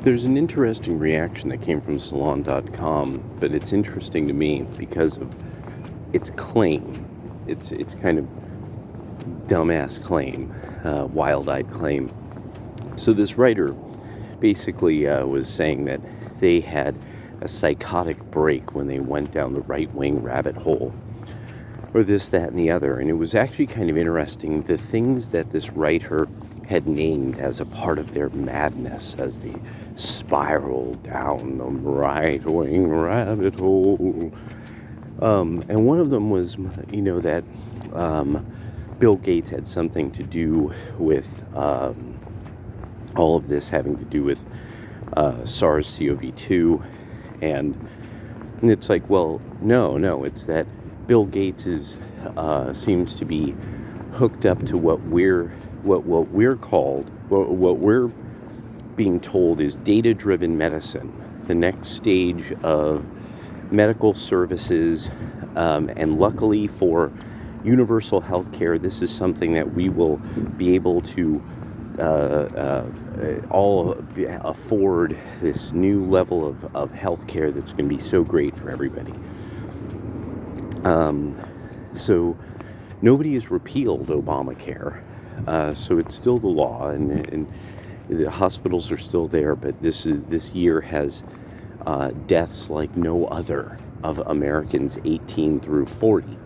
There's an interesting reaction that came from Salon.com, but it's interesting to me because of its claim. It's kind of dumbass claim, wild-eyed claim. So this writer basically was saying that they had a psychotic break when they went down the right-wing rabbit hole, or this, that, and the other. And it was actually kind of interesting, the things that this writer had named as a part of their madness as they spiraled down the right-wing rabbit hole. And one of them was, that Bill Gates had something to do with all of this having to do with SARS-CoV-2. And it's like, well, no, it's that Bill Gates seems to be hooked up to what we're being told is data-driven medicine, the next stage of medical services, and luckily for universal health care, this is something that we will be able to all afford, this new level of health care that's going to be so great for everybody. So nobody has repealed Obamacare, so it's still the law, and the hospitals are still there, but this year has deaths like no other of Americans 18 through 40.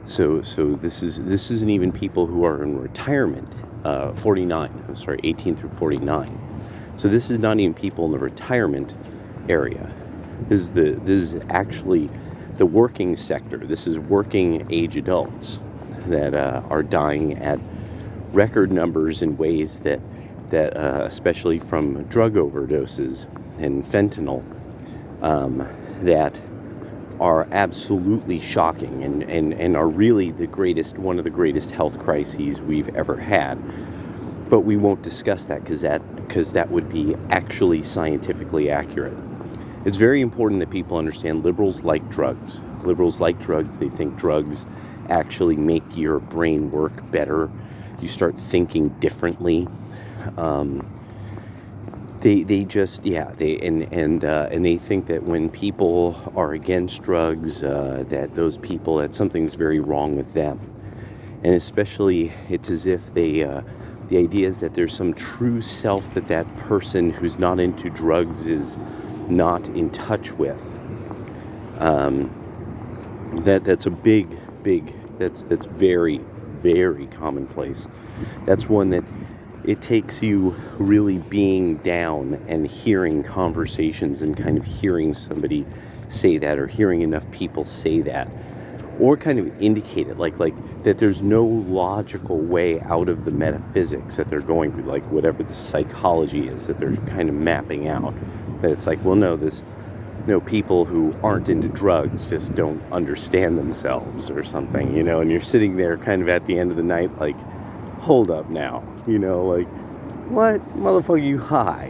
So this isn't even people who are in retirement, 18 through 49. So this is not even people in the retirement area. This is actually the working sector. This is working age adults that are dying at record numbers in ways that especially from drug overdoses and fentanyl, that are absolutely shocking and are really one of the greatest health crises we've ever had. But we won't discuss that because that would be actually scientifically accurate. It's very important that people understand liberals like drugs. Liberals like drugs. They think drugs actually make your brain work better. You start thinking differently. They think that when people are against drugs, that something's very wrong with them. And especially, it's as if the idea is that there's some true self that person who's not into drugs is not in touch with. That's a big, that's very, very commonplace. That's one that it takes you really being down and hearing conversations and kind of hearing somebody say that, or hearing enough people say that, or kind of indicate it, like that there's no logical way out of the metaphysics that they're going through, like whatever the psychology is that they're kind of mapping out. That it's like, well, no, people who aren't into drugs just don't understand themselves or something, and you're sitting there kind of at the end of the night like, hold up now, like, what, motherfucker, you high,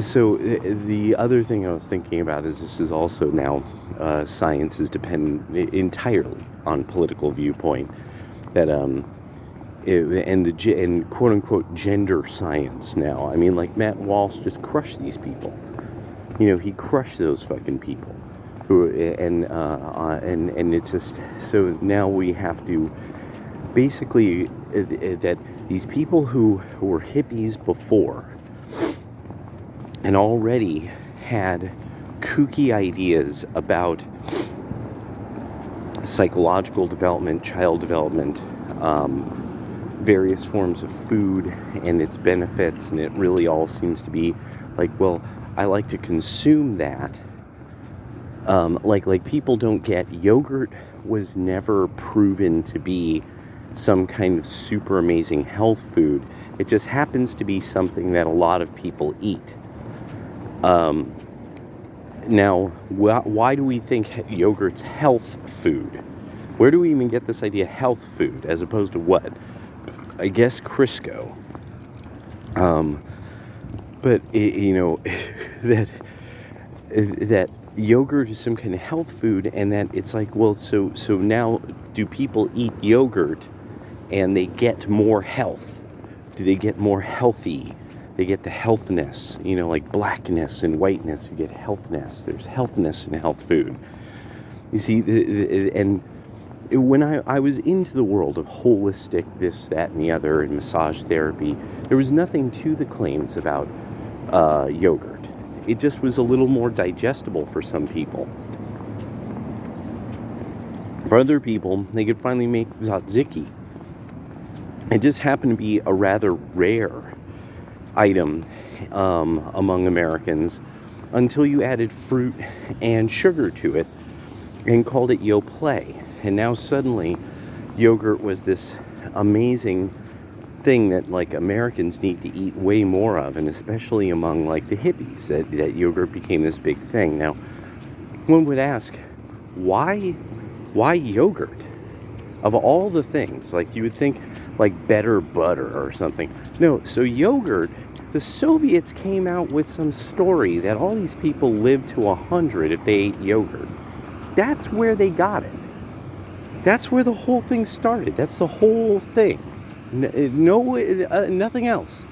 so the other thing I was thinking about is this is also now science is dependent entirely on political viewpoint, that and quote unquote gender science now. I mean, like, Matt Walsh just crushed these people. He crushed those fucking people. And it's just, so now we have to basically that these people who were hippies before and already had kooky ideas about psychological development, child development, various forms of food and its benefits, and it really all seems to be like, well, I like to consume that. Like people don't get, yogurt was never proven to be some kind of super amazing health food. It just happens to be something that a lot of people eat. Now, why do we think yogurt's health food? Where do we even get this idea health food as opposed to what? I guess Crisco. But that yogurt is some kind of health food, and that it's like, well, so now do people eat yogurt and they get more health they get more healthy. They get the healthness, like blackness and whiteness. You get healthness. There's healthness in health food. You see, and when I was into the world of holistic this, that, and the other, and massage therapy, there was nothing to the claims about yogurt. It just was a little more digestible for some people. For other people, they could finally make tzatziki. It just happened to be a rather rare item among Americans until you added fruit and sugar to it and called it Yoplait. And now suddenly yogurt was this amazing thing that like Americans need to eat way more of, and especially among like the hippies, that yogurt became this big thing. Now, one would ask, why yogurt? Of all the things, like you would think like better butter or something. No, so yogurt, the Soviets came out with some story that all these people lived to 100 if they ate yogurt. That's where they got it. That's where the whole thing started. That's the whole thing. Nothing else.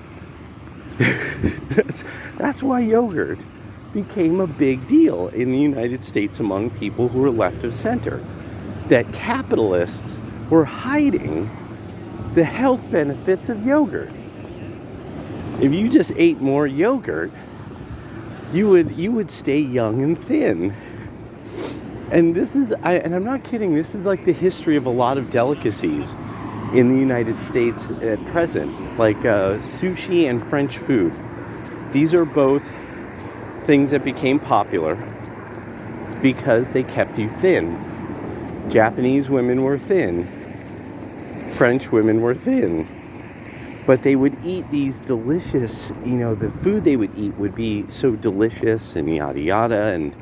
That's why yogurt became a big deal in the United States among people who were left of center. That capitalists were hiding the health benefits of yogurt. If you just ate more yogurt, you would stay young and thin. And and I'm not kidding, this is like the history of a lot of delicacies in the United States at present, like sushi and French food. These are both things that became popular because they kept you thin. Japanese women were thin. French women were thin. But they would eat these delicious, the food they would eat would be so delicious and yada yada, and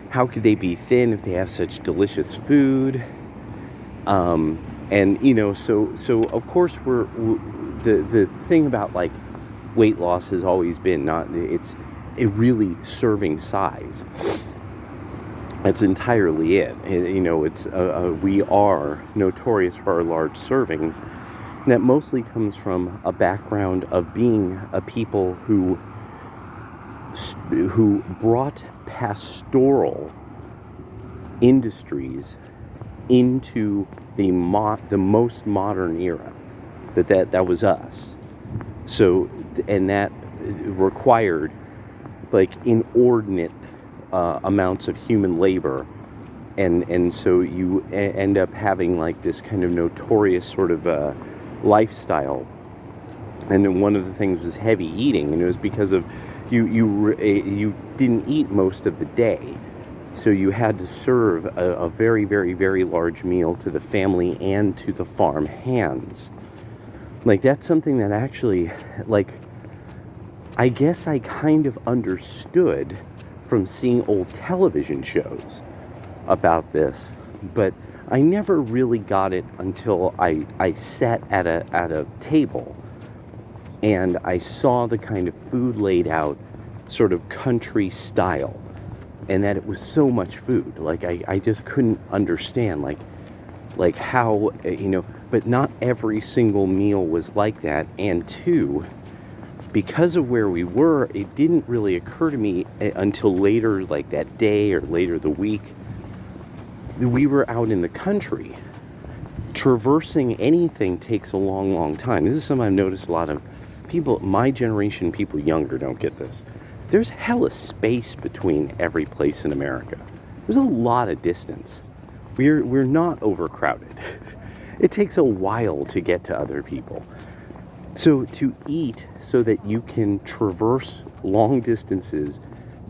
how could they be thin if they have such delicious food? So of course the thing about like weight loss has always been it's a really serving size. That's entirely it. We are notorious for our large servings. And that mostly comes from a background of being a people who brought pastoral industries into the most modern era. That was us. So, and that required like inordinate amounts of human labor, and so you end up having like this kind of notorious sort of lifestyle. And then one of the things was heavy eating, and it was because of you didn't eat most of the day, so you had to serve a very, very, very large meal to the family and to the farm hands. Like, that's something that actually, like, I guess I kind of understood from seeing old television shows about this, but I never really got it until I sat at a table and I saw the kind of food laid out sort of country style, and that it was so much food. Like, I just couldn't understand like how, but not every single meal was like that. And two, because of where we were, it didn't really occur to me until later, like that day or later the week. We were out in the country. Traversing anything takes a long, long time. This is something I've noticed a lot of people, my generation, people younger don't get this. There's hella space between every place in America. There's a lot of distance. We're not overcrowded. It takes a while to get to other people. So to eat so that you can traverse long distances,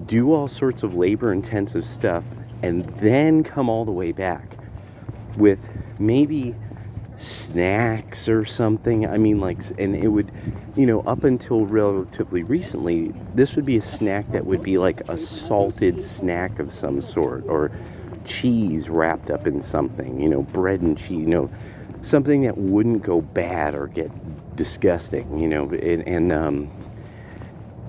do all sorts of labor-intensive stuff, and then come all the way back with maybe snacks or something. I mean, like, and it would, up until relatively recently, this would be a snack that would be like a salted snack of some sort, or cheese wrapped up in something, bread and cheese, something that wouldn't go bad or get disgusting,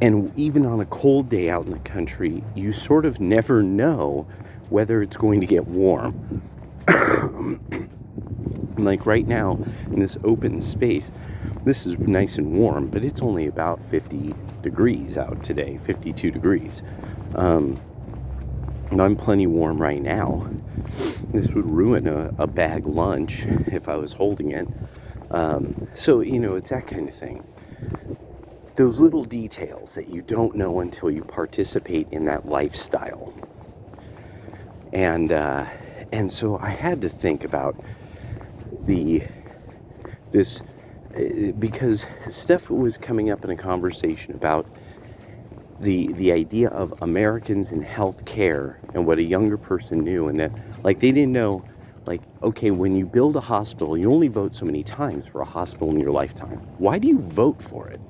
and even on a cold day out in the country, you sort of never know whether it's going to get warm. Like right now in this open space, This is nice and warm, but it's only about 50 degrees out today, 52 degrees. And I'm plenty warm right now. This would ruin a bag lunch if I was holding it. So, it's that kind of thing. Those little details that you don't know until you participate in that lifestyle. And so I had to think about this because Steph was coming up in a conversation about the idea of Americans in healthcare and what a younger person knew, and that like they didn't know, like, okay, when you build a hospital, you only vote so many times for a hospital in your lifetime. Why do you vote for it?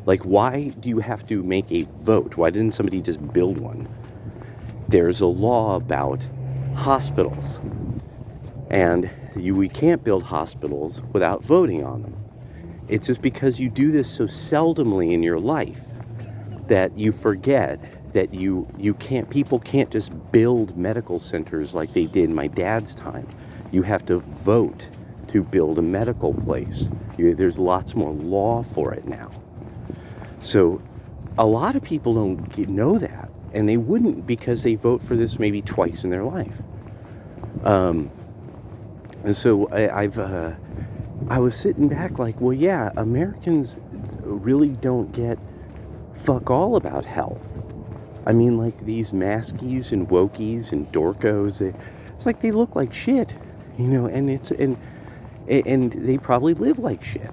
Like, why do you have to make a vote? Why didn't somebody just build one? There's a law about hospitals, and we can't build hospitals without voting on them. It's just because you do this so seldomly in your life that you forget that you people can't just build medical centers like they did in my dad's time. You have to vote to build a medical place. There's lots more law for it now. So a lot of people don't know that, and they wouldn't because they vote for this maybe twice in their life. And so I was sitting back like, well, yeah, Americans really don't get fuck all about health. I mean, like these maskies and wokies and dorkos, it's like they look like shit, and they probably live like shit.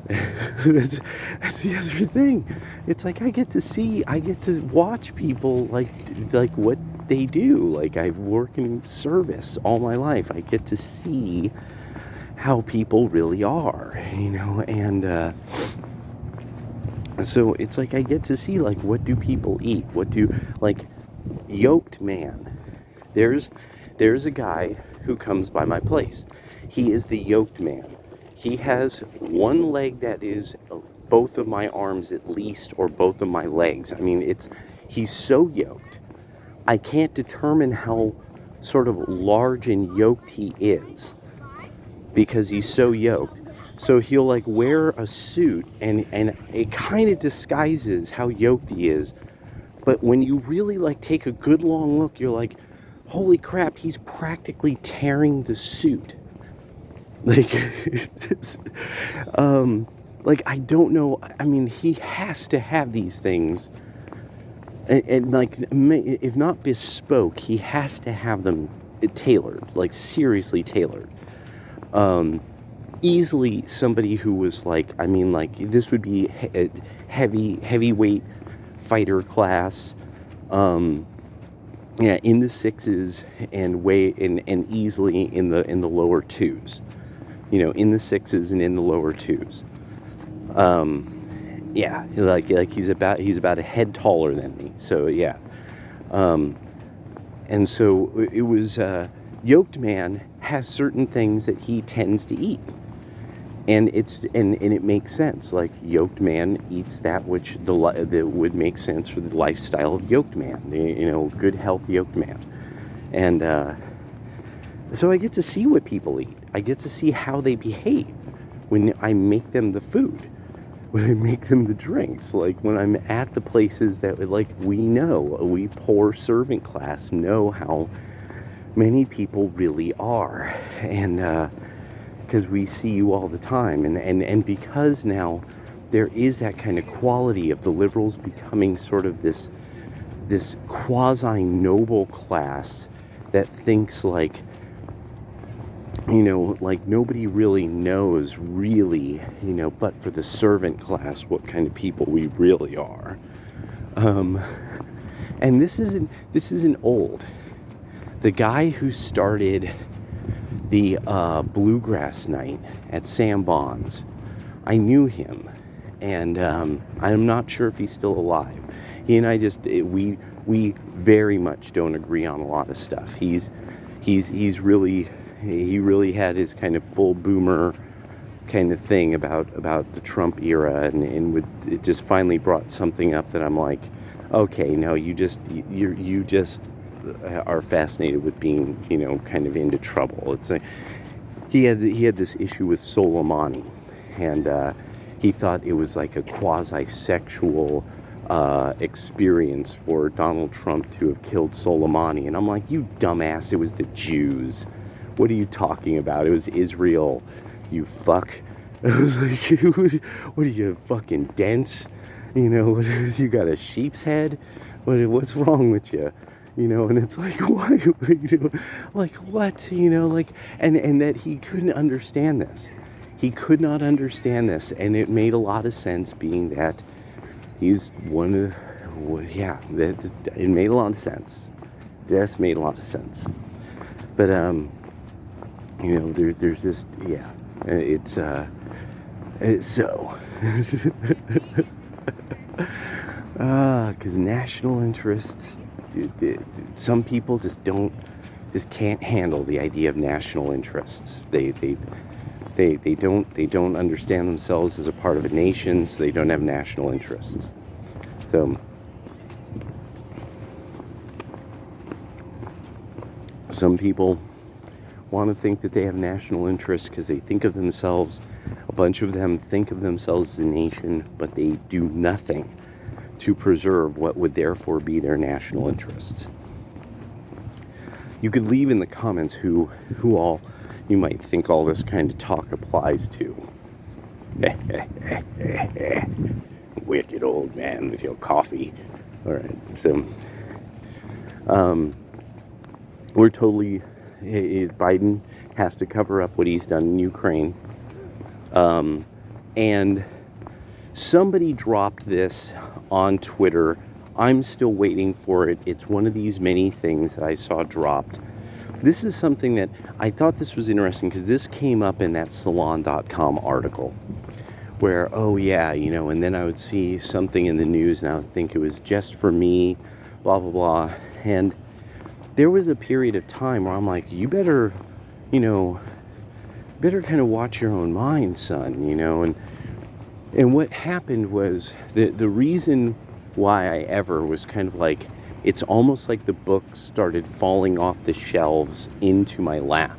That's the other thing. It's like I get to watch people like what they do. Like I work in service all my life. I get to see how people really are, and so it's like I get to see like what do people eat? What do like Yoked Man? There's a guy who comes by my place. He is the Yoked Man. He has one leg that is both of my arms at least, or both of my legs. I mean, he's so yoked. I can't determine how sort of large and yoked he is because he's so yoked. So he'll like wear a suit and it kind of disguises how yoked he is. But when you really like take a good long look, you're like, holy crap, he's practically tearing the suit. Like, like, I don't know. I mean, he has to have these things. And like, if not bespoke, he has to have them tailored, like seriously tailored. Easily somebody who was like, I mean, like, this would be a heavyweight fighter class, yeah, in the 6s and easily in the lower 2s. In the 6s and in the lower 2s. Yeah, like he's about a head taller than me. So yeah, and so it was Yoked Man has certain things that he tends to eat, and it makes sense. Like Yoked Man eats that which that would make sense for the lifestyle of Yoked Man. Good health Yoked Man, and. So I get to see what people eat. I get to see how they behave when I make them the food, when I make them the drinks, like when I'm at the places that we poor servant class know how many people really are. And because we see you all the time. And because now there is that kind of quality of the liberals becoming sort of this quasi-noble class that thinks like, like nobody really knows but for the servant class, what kind of people we really are. And this isn't old. The guy who started the Bluegrass Night at Sam Bond's, I knew him, and I'm not sure if he's still alive. He and I we very much don't agree on a lot of stuff. He really had his kind of full boomer kind of thing about the Trump era, and it just finally brought something up that I'm like, okay, no, you just are fascinated with being, kind of into trouble. It's like he had this issue with Soleimani, and he thought it was like a quasi-sexual experience for Donald Trump to have killed Soleimani. And I'm like, you dumbass, it was the Jews. What are you talking about? It was Israel, you fuck. I was like, what are you, fucking dense? You know, you got a sheep's head? What's wrong with you? You know, and it's like, why, you know, like, what, you know, like, and that he couldn't understand this. He could not understand this, and it made a lot of sense, being that he's one of, yeah, it made a lot of sense. This made a lot of sense. But, you know, there's this, yeah, it's so, because national interests, some people just can't handle the idea of national interests. They don't understand themselves as a part of a nation, so they don't have national interests. So some people want to think that they have national interests because they think of themselves, a bunch of them think of themselves as a nation, but they do nothing to preserve what would therefore be their national interests. You could leave in the comments who all you might think all this kind of talk applies to. Wicked old man with your coffee. All right, so we're totally, Biden has to cover up what he's done in Ukraine. And somebody dropped this on Twitter. I'm still waiting for it. It's one of these many things that I saw dropped. This is something that I thought this was interesting because this came up in that Salon.com article where, oh yeah, you know, and then I would see something in the news and I would think it was just for me, blah, blah, blah. And there was a period of time where I'm like, you better, you know, better kind of watch your own mind, son, you know. And what happened was the reason why I ever was kind of like, it's almost like the book started falling off the shelves into my lap,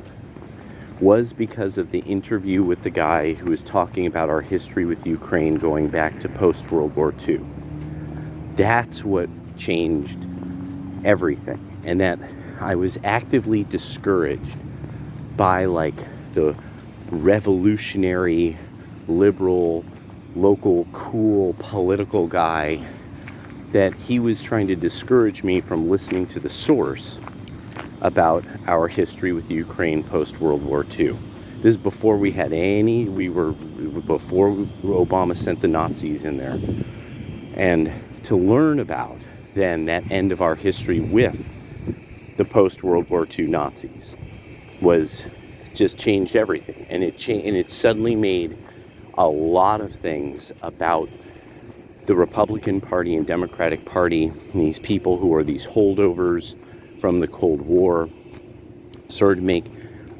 was because of the interview with the guy who was talking about our history with Ukraine going back to post-World War II. That's what changed everything. And that I was actively discouraged by like the revolutionary, liberal, local, cool, political guy, that he was trying to discourage me from listening to the source about our history with Ukraine post-World War II. This is before we had before Obama sent the Nazis in there. And to learn about then that end of our history with the post-World War II Nazis was just changed everything. And it suddenly made a lot of things about the Republican Party and Democratic Party, and these people who are these holdovers from the Cold War, started to make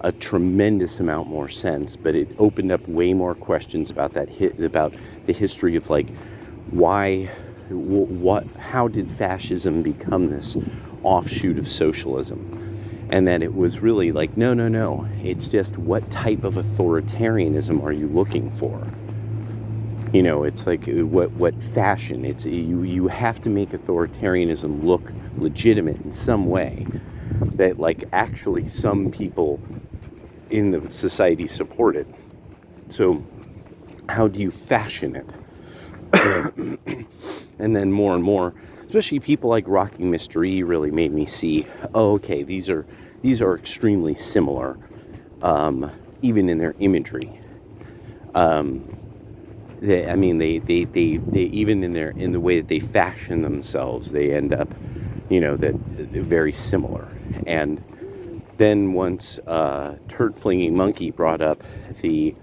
a tremendous amount more sense. But it opened up way more questions about about the history of like how did fascism become this offshoot of socialism, and that it was really like no, it's just what type of authoritarianism are you looking for? You know, it's like what fashion. It's you have to make authoritarianism look legitimate in some way, that like actually some people in the society support it. So how do you fashion it? And then more and more, especially people like Rocking Mr. E really made me see, oh, okay, these are extremely similar, even in their imagery. They even in the way that they fashion themselves, they end up, you know, that very similar. And then once Turd Flinging Monkey brought up the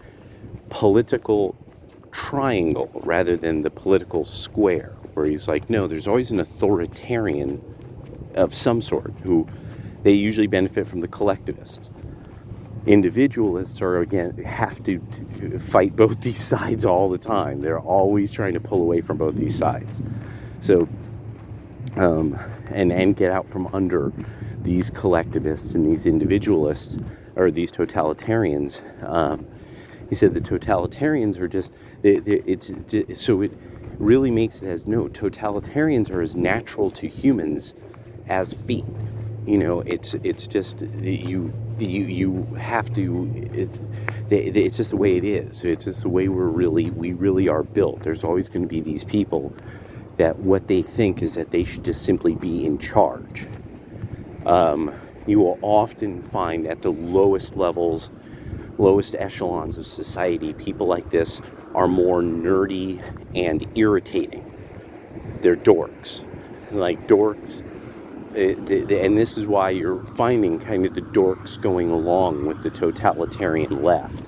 political triangle rather than the political square, where he's like, no, there's always an authoritarian of some sort who they usually benefit from the collectivists. Individualists are, again, have to fight both these sides all the time. They're always trying to pull away from both these sides. So, and get out from under these collectivists and these individualists, or these totalitarians. He said the totalitarians are just, so it really makes it as no, totalitarians are as natural to humans as feet. It's just you have to. It's just the way it is. It's just the way we really are built. There's always going to be these people that what they think is that they should just simply be in charge. You will often find at the lowest levels, lowest echelons of society, people like this are more nerdy and irritating. They're dorks. Like dorks. And this is why you're finding kind of the dorks going along with the totalitarian left.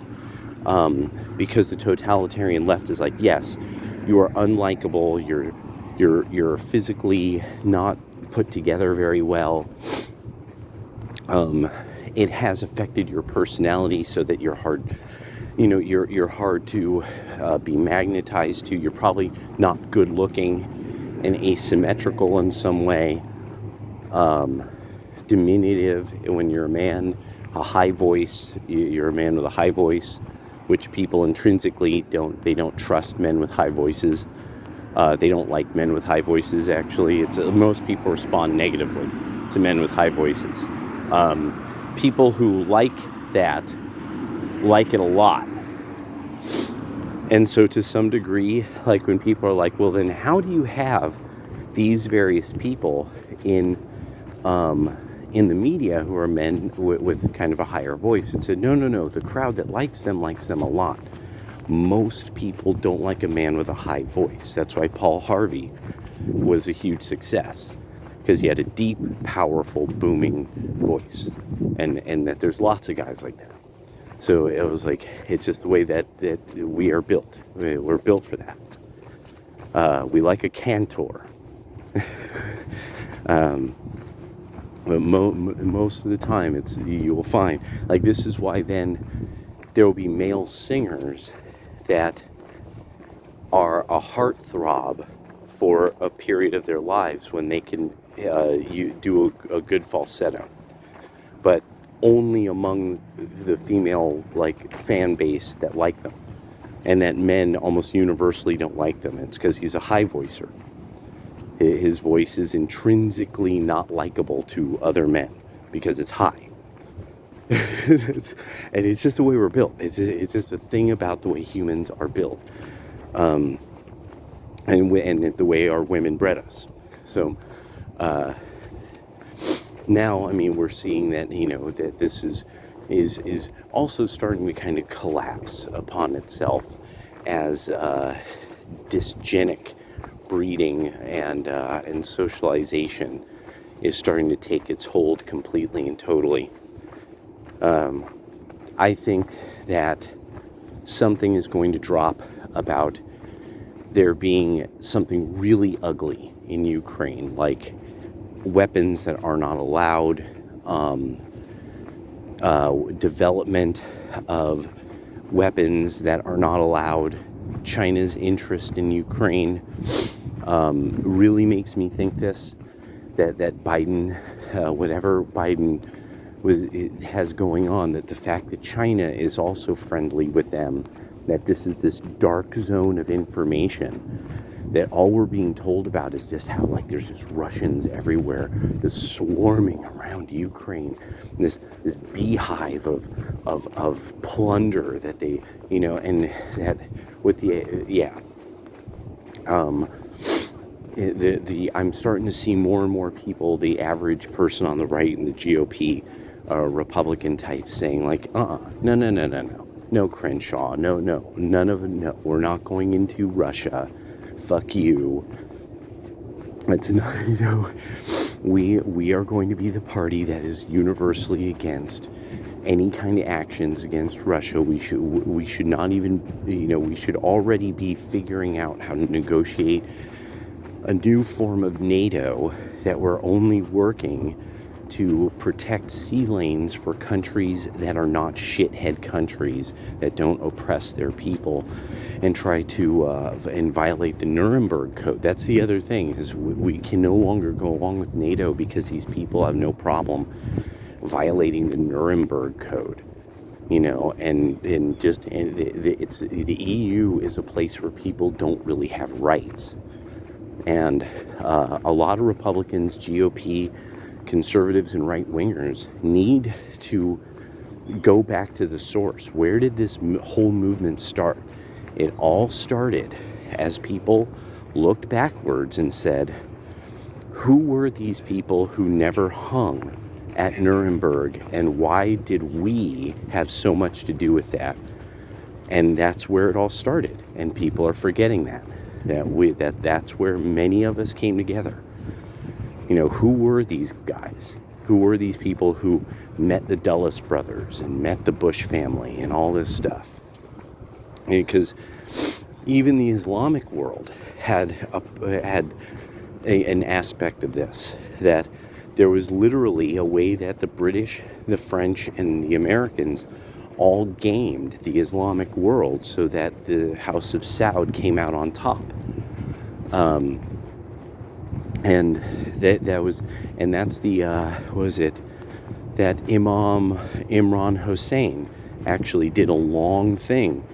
Because the totalitarian left is like, yes, you are unlikable, you're physically not put together very well. It has affected your personality so that you're hard, you're hard to be magnetized to. You're probably not good looking and asymmetrical in some way. Diminutive when you're a man, a high voice, you're a man with a high voice, which people intrinsically don't trust men with high voices. They don't like men with high voices, actually. Most people respond negatively to men with high voices. People who like that like it a lot. And so to some degree, like when people are like, well, then how do you have these various people in the media who are men with kind of a higher voice? And said, no, the crowd that likes them a lot. Most people don't like a man with a high voice. That's why Paul Harvey was a huge success, because he had a deep, powerful, booming voice, and that there's lots of guys like that. So it was like, it's just the way that we are built. We're built for that. We like a cantor. But most of the time, you will find, like, this is why then there will be male singers that are a heartthrob for a period of their lives when they can do a good falsetto, but only among the female fan base that like them, and that men almost universally don't like them. It's because he's a high voicer. His voice is intrinsically not likable to other men because it's high. And it's just the way we're built. It's just a thing about the way humans are built, and the way our women bred us. So now, I mean, we're seeing that that this is also starting to kind of collapse upon itself as dysgenic breeding and socialization is starting to take its hold completely and totally. I think that something is going to drop about there being something really ugly in Ukraine, like weapons that are not allowed, development of weapons that are not allowed. China's interest in Ukraine really makes me think that Biden, whatever Biden has going on, that the fact that China is also friendly with them, that this is this dark zone of information, that all we're being told about is just how there's just Russians everywhere, just swarming around Ukraine, this beehive of plunder that they, and that with I'm starting to see more and more people, the average person on the right in the GOP, Republican type, saying no, Crenshaw, no, we're not going into Russia. Fuck you. That's not, we are going to be the party that is universally against any kind of actions against Russia. We should not even, we should already be figuring out how to negotiate a new form of NATO that we're only working to protect sea lanes for countries that are not shithead countries that don't oppress their people and try to and violate the Nuremberg Code. That's the other thing, is we can no longer go along with NATO because these people have no problem violating the Nuremberg Code. The EU is a place where people don't really have rights. And a lot of Republicans, GOP, conservatives, and right-wingers need to go back to the source. Where did this whole movement start? It all started as people looked backwards and said, who were these people who never hung at Nuremberg, and why did we have so much to do with that? And that's where it all started, and people are forgetting that's where many of us came together. Who were these guys? Who were these people who met the Dulles brothers and met the Bush family and all this stuff? Because even the Islamic world had an aspect of this, that there was literally a way that the British, the French, and the Americans all gamed the Islamic world so that the House of Saud came out on top. And that's that Imam Imran Hussein actually did a long thing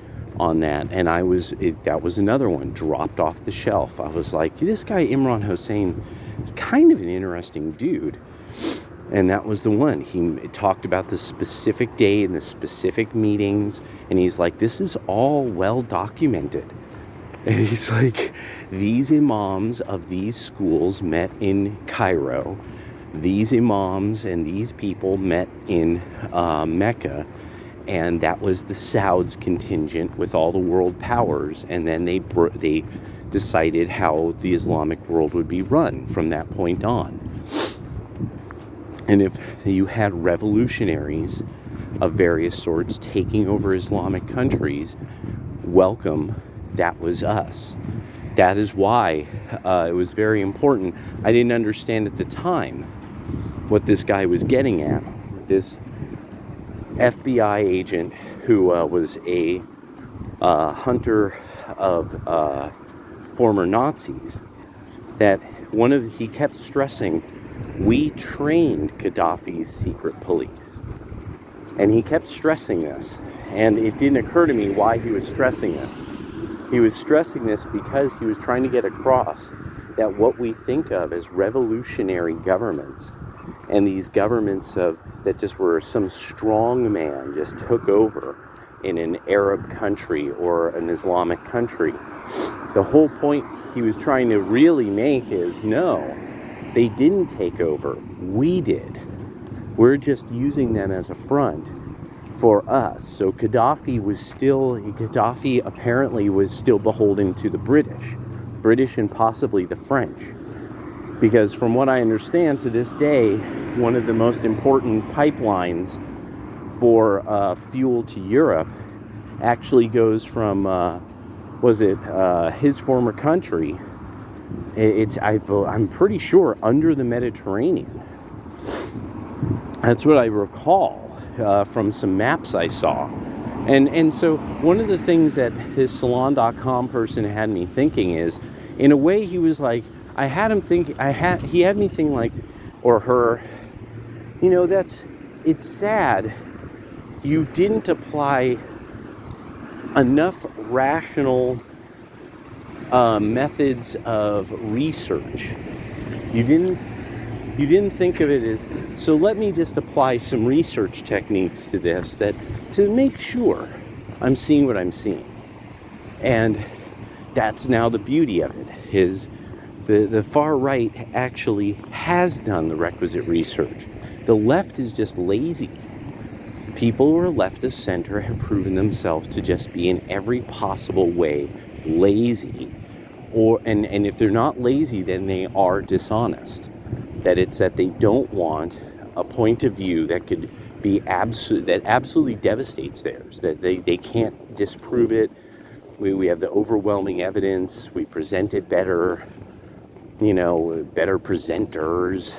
on that, and that was another one dropped off the shelf. I was like, this guy Imran Hussein is kind of an interesting dude. And that was the one. He talked about the specific day and the specific meetings, and he's like, this is all well documented. And he's like, these imams of these schools met in Cairo. These imams and these people met in Mecca. And that was the Saud's contingent with all the world powers. And then they decided how the Islamic world would be run from that point on. And if you had revolutionaries of various sorts taking over Islamic countries, welcome, that was us. That is why it was very important. I didn't understand at the time what this guy was getting at. This FBI agent who was a hunter of former Nazis, that he kept stressing, we trained Gaddafi's secret police. And he kept stressing this. And it didn't occur to me why he was stressing this. He was stressing this because he was trying to get across that what we think of as revolutionary governments, and these governments that just were some strong man just took over in an Arab country or an Islamic country, the whole point he was trying to really make is, no, they didn't take over. We did. We're just using them as a front for us. So Gaddafi apparently was still beholden to the British and possibly the French. Because from what I understand to this day, one of the most important pipelines for fuel to Europe actually goes from, his former country. I'm pretty sure under the Mediterranean. That's what I recall from some maps I saw. And so one of the things that this Salon.com person had me thinking is, in a way he was like, he had me think like, or her, it's sad you didn't apply enough rational methods of research. You didn't think of it as, so let me just apply some research techniques to this to make sure I'm seeing what I'm seeing. And that's now the beauty of it, is the far right actually has done the requisite research. The left is just lazy. People who are left of center have proven themselves to just be in every possible way lazy. And if they're not lazy, then they are dishonest. That it's that they don't want a point of view that could be that absolutely devastates theirs, that they can't disprove it. We have the overwhelming evidence, we present it better, better presenters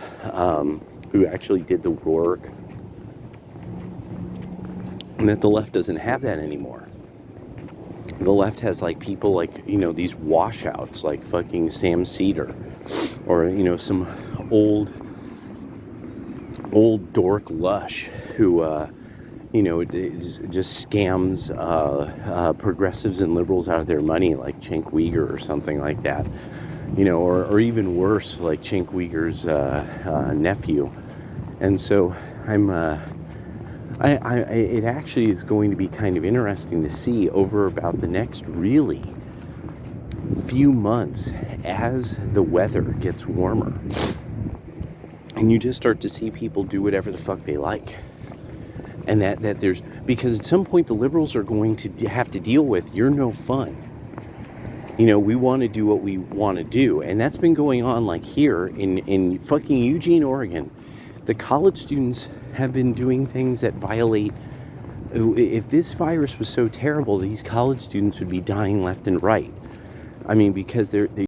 who actually did the work, and that the left doesn't have that anymore. The left has people like, these washouts like fucking Sam Cedar, or, some old dork Lush who it just scams progressives and liberals out of their money, like Cenk Uygur or something like that. Or even worse, like Cenk Uygur's nephew. And so it actually is going to be kind of interesting to see over about the next really few months as the weather gets warmer. And you just start to see people do whatever the fuck they like. And that there's, because at some point the liberals are going to have to deal with, you're no fun. We want to do what we want to do. And that's been going on like here in fucking Eugene, Oregon. The college students have been doing things that violate, if this virus was so terrible, these college students would be dying left and right. I mean, because they